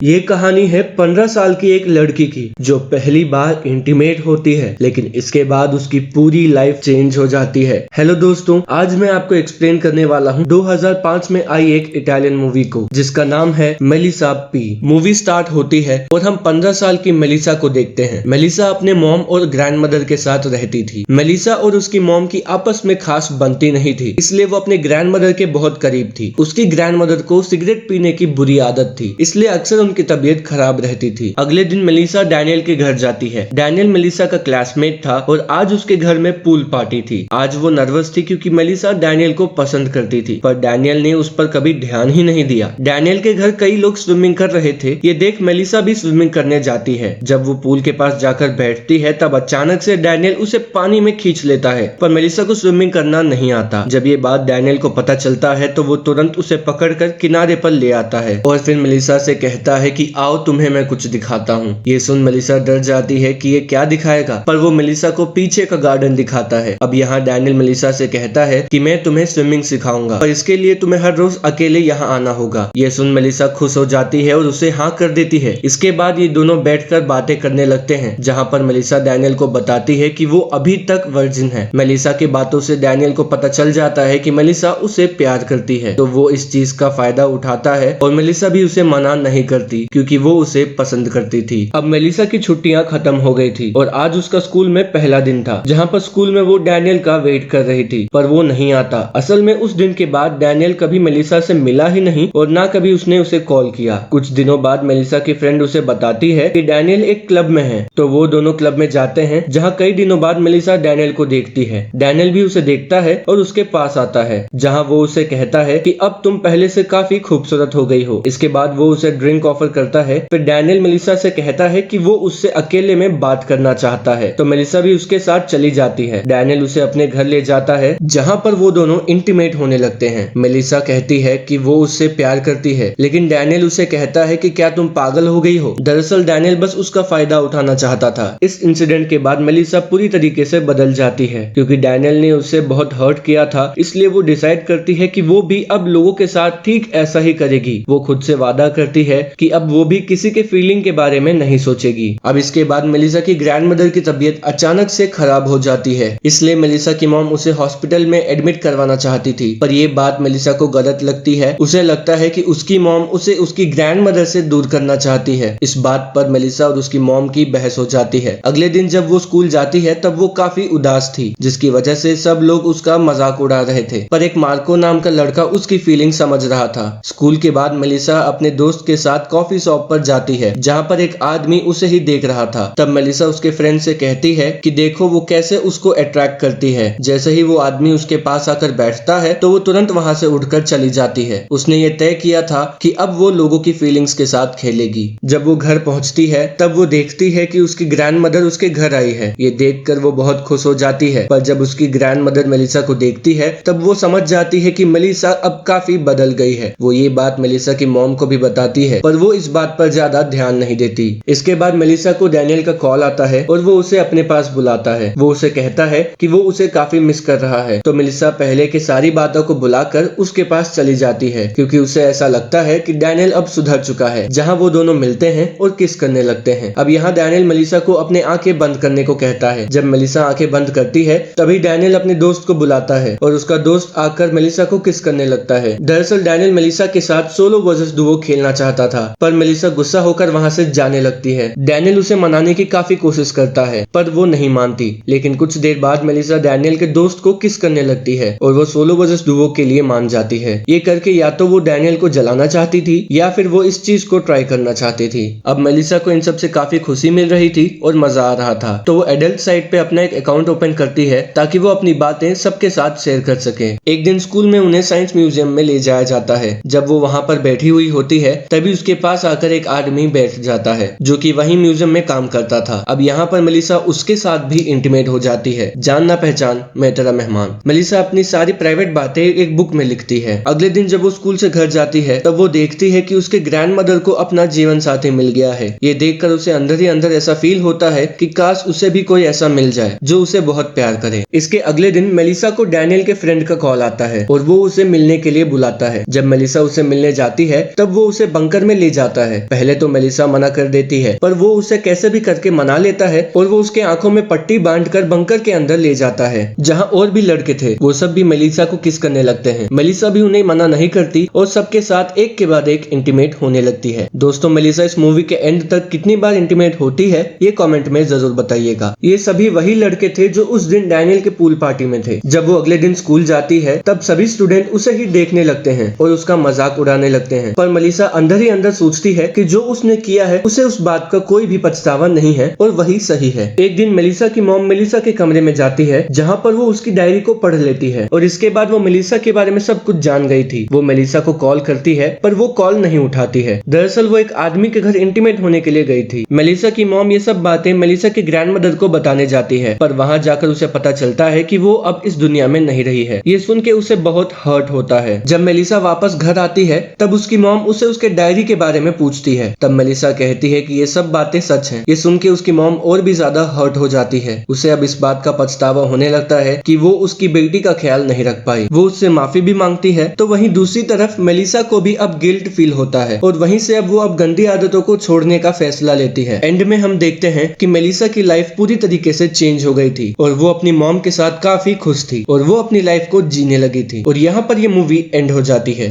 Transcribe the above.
ये कहानी है 15 साल की एक लड़की की जो पहली बार इंटीमेट होती है, लेकिन इसके बाद उसकी पूरी लाइफ चेंज हो जाती है। हेलो दोस्तों, आज मैं आपको एक्सप्लेन करने वाला हूँ 2005 में आई एक इटालियन मूवी को जिसका नाम है मेलिसा पी। मूवी स्टार्ट होती है और हम 15 साल की मेलिसा को देखते हैं। मेलिसा अपने मॉम और ग्रैंड मदर के साथ रहती थी। मेलिसा और उसकी मॉम की आपस में खास बनती नहीं थी, इसलिए वो अपने ग्रैंड मदर के बहुत करीब थी। उसकी ग्रैंड मदर को सिगरेट पीने की बुरी आदत थी, इसलिए अक्सर उनकी तबीयत खराब रहती थी। अगले दिन मेलिसा डैनियल के घर जाती है। डैनियल मेलिसा का क्लासमेट था और आज उसके घर में पूल पार्टी थी। आज वो नर्वस थी क्योंकि मेलिसा डैनियल को पसंद करती थी, पर डैनियल ने उस पर कभी ध्यान ही नहीं दिया। डैनियल के घर कई लोग स्विमिंग कर रहे थे। ये देख मेलिसा भी स्विमिंग करने जाती है। जब वो पूल के पास जाकर बैठती है तब अचानक से डैनियल उसे पानी में खींच लेता है, पर मेलिसा को स्विमिंग करना नहीं आता। जब ये बात डैनियल को पता चलता है तो वो तुरंत उसे पकड़कर किनारे पर ले आता है और फिर मेलिसा से कहता है कि आओ तुम्हें मैं कुछ दिखाता हूँ। ये सुन मेलिसा डर जाती है कि ये क्या दिखाएगा, पर वो मेलिसा को पीछे का गार्डन दिखाता है। अब यहाँ डैनियल मेलिसा से कहता है कि मैं तुम्हें स्विमिंग सिखाऊंगा, पर इसके लिए तुम्हें हर रोज अकेले यहाँ आना होगा। ये सुन मेलिसा खुश हो जाती है और उसे हाँ कर देती है। इसके बाद ये दोनों बैठकर बातें करने लगते हैं, जहाँ पर मेलिसा डैनियल को बताती है कि वो अभी तक वर्जिन है। मेलिसा की बातों से डैनियल को पता चल जाता है कि मेलिसा उसे प्यार करती है, तो वो इस चीज का फायदा उठाता है और मेलिसा भी उसे मना नहीं करती क्योंकि वो उसे पसंद करती थी। अब मेलिसा की छुट्टियां खत्म हो गई थी और आज उसका स्कूल में पहला दिन था, जहाँ पर स्कूल में वो डैनियल का वेट कर रही थी, पर वो नहीं आता। असल में उस दिन के बाद डैनियल कभी मेलिसा से मिला ही नहीं और ना कभी उसने उसे कॉल किया। कुछ दिनों बाद मेलिसा की फ्रेंड उसे बताती है कि डैनियल एक क्लब में है, तो वो दोनों क्लब में जाते हैं, जहाँ कई दिनों बाद मेलिसा डैनियल को देखती है। डैनियल भी उसे देखता है और उसके पास आता है, जहाँ वो उसे कहता है कि अब तुम पहले से काफी खूबसूरत हो गई हो। इसके बाद वो उसे ड्रिंक ऑफर करता है। फिर डैनियल मेलिसा से कहता है कि वो उससे अकेले में बात करना चाहता है, तो मेलिसा भी उसके साथ चली जाती है। डैनियल उसे अपने घर ले जाता है, जहाँ पर वो दोनों इंटीमेट होने लगते हैं। मेलिसा कहती है कि वो उससे प्यार करती है, लेकिन डैनियल उसे कहता है कि क्या तुम पागल हो गई हो। दरअसल डैनियल बस उसका फायदा उठाना चाहता था। इस इंसिडेंट के बाद मेलिसा पूरी तरीके से बदल जाती है, क्योंकि डैनियल ने उसे बहुत हर्ट किया था। इसलिए वो डिसाइड करती है कि वो भी अब लोगों के साथ ठीक ऐसा ही करेगी। वो खुद से वादा करती है कि अब वो भी किसी के फीलिंग के बारे में नहीं सोचेगी। अब इसके बाद मेलिसा की ग्रैंड मदर की तबीयत अचानक से खराब हो जाती है, इसलिए मेलिसा की मॉम उसे हॉस्पिटल में एडमिट करवाना चाहती थी, पर ये बात मेलिसा को गलत लगती है। उसे लगता है कि उसकी मॉम उसे उसकी ग्रैंड मदर से दूर करना चाहती है। इस बात पर मेलिसा और उसकी मॉम की बहस हो जाती है। अगले दिन जब वो स्कूल जाती है तब वो काफी उदास थी, जिसकी वजह से सब लोग उसका मजाक उड़ा रहे थे, पर एक मार्को नाम का लड़का उसकी फीलिंग समझ रहा था। स्कूल के बाद मेलिसा अपने दोस्त के साथ कॉफी शॉप पर जाती है, जहाँ पर एक आदमी उसे ही देख रहा था। तब मेलिसा उसके फ्रेंड से कहती है कि देखो वो कैसे उसको अट्रैक्ट करती है। जैसे ही वो आदमी उसके पास आकर बैठता है तो वो तुरंत वहाँ से उठकर चली जाती है। उसने ये तय किया था कि अब वो लोगों की फीलिंग्स के साथ खेलेगी। जब वो घर पहुँचती है तब वो देखती है कि उसकी ग्रैंड मदर उसके घर आई है। ये देखकर वो बहुत खुश हो जाती है, पर जब उसकी ग्रैंड मदर मेलिसा को देखती है तब वो समझ जाती है कि मेलिसा अब काफी बदल गई है। वो ये बात मेलिसा की मॉम को भी बताती है, पर वो इस बात पर ज्यादा ध्यान नहीं देती। इसके बाद मेलिसा को डैनियल का कॉल आता है और वो उसे अपने पास बुलाता है। वो उसे कहता है कि वो उसे काफी मिस कर रहा है, तो मेलिसा पहले की सारी बातों को बुलाकर उसके पास चली जाती है, क्योंकि उसे ऐसा लगता है कि डैनियल अब सुधर चुका है। जहाँ वो दोनों मिलते हैं और किस करने लगते हैं। अब यहाँ डैनियल मेलिसा को अपने आंखें बंद करने को कहता है। जब मेलिसा आंखें बंद करती है तभी डैनियल अपने दोस्त को बुलाता है और उसका दोस्त आकर मेलिसा को किस करने लगता है। दरअसल डैनियल मेलिसा के साथ सोलो वर्सेस डुओ खेलना चाहता था, पर मेलिसा गुस्सा होकर वहाँ से जाने लगती है। डैनियल उसे मनाने की काफी कोशिश करता है, पर वो नहीं मानती। लेकिन कुछ देर बाद मेलिसा डैनियल के दोस्त को किस करने लगती है और वो सोलो वर्सेस डुओ के लिए मान जाती है। ये करके या तो वो डैनियल को जलाना चाहती थी या फिर वो इस चीज को ट्राई करना चाहती थी। अब मेलिसा को इन सब से काफी खुशी मिल रही थी और मजा आ रहा था, तो वो एडल्ट साइट पे अपना एक अकाउंट ओपन करती है ताकि वो अपनी बातें सबके साथ शेयर कर सके। एक दिन स्कूल में उन्हें साइंस म्यूजियम में ले जाया जाता है। जब वो वहाँ पर बैठी हुई होती है तभी उसके पास आकर एक आदमी बैठ जाता है, जो कि वही म्यूजियम में काम करता था। अब यहाँ पर मेलिसा उसके साथ भी इंटीमेट हो जाती है। जान ना पहचान, मैं तेरा मेहमान। मेलिसा अपनी सारी प्राइवेट बातें एक बुक में लिखती है। अगले दिन जब वो स्कूल से घर जाती है तब वो देखती है कि उसके ग्रैंड मदर को अपना जीवन साथी मिल गया है। ये देखकर उसे अंदर ही अंदर ऐसा फील होता है कि काश उसे भी कोई ऐसा मिल जाए जो उसे बहुत प्यार करे। इसके अगले दिन मेलिसा को डैनियल के फ्रेंड का कॉल आता है और वो उसे मिलने के लिए बुलाता है। जब मेलिसा उसे मिलने जाती है तब वो उसे बंकर में ले ले जाता है। पहले तो मेलिसा मना कर देती है, पर वो उसे कैसे भी करके मना लेता है और वो उसके आंखों में पट्टी बांधकर बंकर के अंदर ले जाता है, जहां और भी लड़के थे। वो सब भी मेलिसा को किस करने लगते हैं। मेलिसा भी उन्हें मना नहीं करती और सबके साथ एक के बाद एक इंटीमेट होने लगती है। दोस्तों, मेलिसा इस मूवी के एंड तक कितनी बार इंटीमेट होती है ये कमेंट में जरूर बताइएगा। ये सभी वही लड़के थे जो उस दिन डैनियल के पूल पार्टी में थे। जब वो अगले दिन स्कूल जाती है तब सभी स्टूडेंट उसे ही देखने लगते हैं और उसका मजाक उड़ाने लगते हैं, पर मेलिसा अंदर ही अंदर सोचती है कि जो उसने किया है उसे उस बात का कोई भी पछतावा नहीं है और वही सही है। एक दिन मेलिसा की मॉम मेलिसा के कमरे में जाती है, जहां पर वो उसकी डायरी को पढ़ लेती है और इसके बाद वो मेलिसा के बारे में सब कुछ जान गई थी। वो मेलिसा को कॉल करती है, पर वो कॉल नहीं उठाती है। दरअसल वो एक आदमी के घर इंटीमेट होने के लिए गई थी। मेलिसा की मॉम ये सब बातें मेलिसा की ग्रैंडमदर को बताने जाती है, पर वहां जाकर उसे पता चलता है कि वो अब इस दुनिया में नहीं रही है। ये सुन के उसे बहुत हर्ट होता है। जब मेलिसा वापस घर आती है तब उसकी मॉम उसे उसके डायरी के बारे में पूछती है। तब मेलिसा कहती है कि ये सब बातें सच हैं। ये सुन के उसकी मॉम और भी ज्यादा हर्ट हो जाती है। उसे अब इस बात का पछतावा होने लगता है कि वो उसकी बेटी का ख्याल नहीं रख पाई। वो उससे माफी भी मांगती है। तो वहीं दूसरी तरफ मेलिसा को भी अब गिल्ट फील होता है और वहीं से अब वो अब गंदी आदतों को छोड़ने का फैसला लेती है। एंड में हम देखते हैं कि मेलिसा की लाइफ पूरी तरीके से चेंज हो गई थी और वो अपनी मॉम के साथ काफी खुश थी और वो अपनी लाइफ को जीने लगी थी और यहाँ पर ये मूवी एंड हो जाती है।